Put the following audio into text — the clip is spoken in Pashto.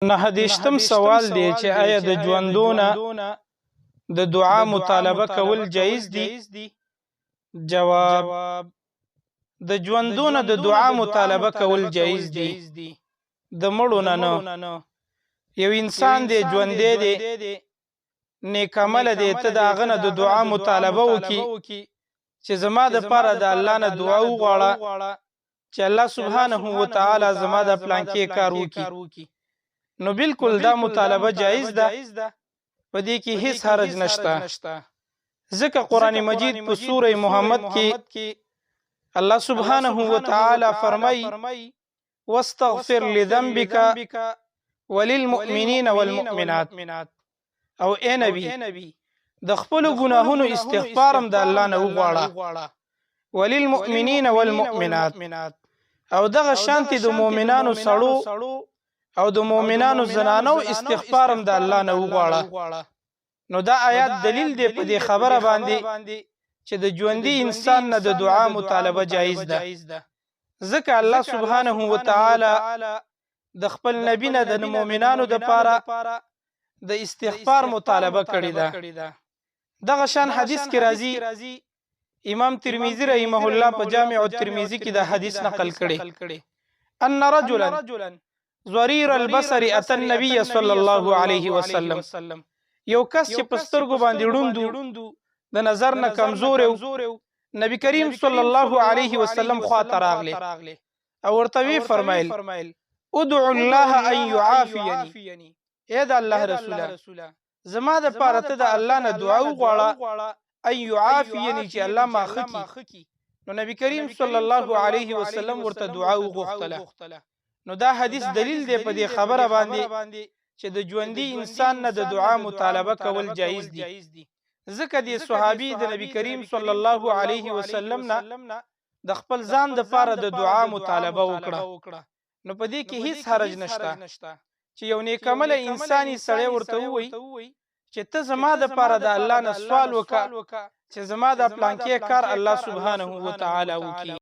نهدیشتم سوال دی چې آیا د ژوندونه د دعا مطالبه کول جایز دي؟ جواب: د ژوندونه د دعا مطالبه کول جایز دي، د مړو نه نه. یو انسان دی ژوندی دی، نیک عمله دی، ته د هغه نه د دعا مطالبه وکړي چې زما دپاره د الله نه دعا وغواړه چې الله سبحانه وتعالی زما د پلانکې کار وکړي، نو بالکل دا مطالبه جایز ده، په دې کې هیڅ حرج نشته. ځکه قرآن مجید په سوره محمد کې الله سبحانه وتعالی فرمای: واستغفر لذنبک وللمؤمنین والمؤمنات. او اے نبی، د خپل ګناهونو استغفار هم د الله نه وغواړه، وللمؤمنین والمؤمنات، او دغه شانتي د مؤمنانو سړو او د مؤمنانو زنانو استغفار هم د الله نه وغواړه. نو دا آیات دلیل دی په دې خبره باندې چې د ژوندي انسان نه د دعا مطالبه جایز ده. ځکه الله سبحانه وتعالی د خپل نبی نه د مؤمنانو دپاره د استغفار مطالبه کړې ده. دغه شان حدیث کې راځي، امام ترمذی رحمه الله په جامع الترمذی کې دا حدیث نقل کړي: ان رجلا ضرير البصر اتى النبي صلى الله عليه وسلم. یو کس چې په سترګو باندې ړوند د نظر نه کمزور و، نبی کریم صلی الله علیه وسلم خواته راغلی او ورته وی فرمایل: ادعو الله ان يعافيني. اے د الله رسوله، زما د پاره ته د الله نه دعا وغواړه ان يعافيني چې الله ما خکي. نو نبی کریم صلی الله علیه وسلم ورته دعا وغوښتله. نو دا حدیث دلیل دی په دې خبره باندې چې د ژوندي انسان نه د دعا مطالبه کول جایز دي. ځکه دې صحابي د نبی کریم صلی الله علیه وسلم نه د خپل ځان دپاره د دعا مطالبه وکړه. نو په دې کې هیڅ حرج نشته چې یو نیک عمله انساني سړی ورته ووایي چې ته زما دپاره د الله نه سوال وکړه چې زما د پلانکې کار الله سبحانه وتعالی وکړي.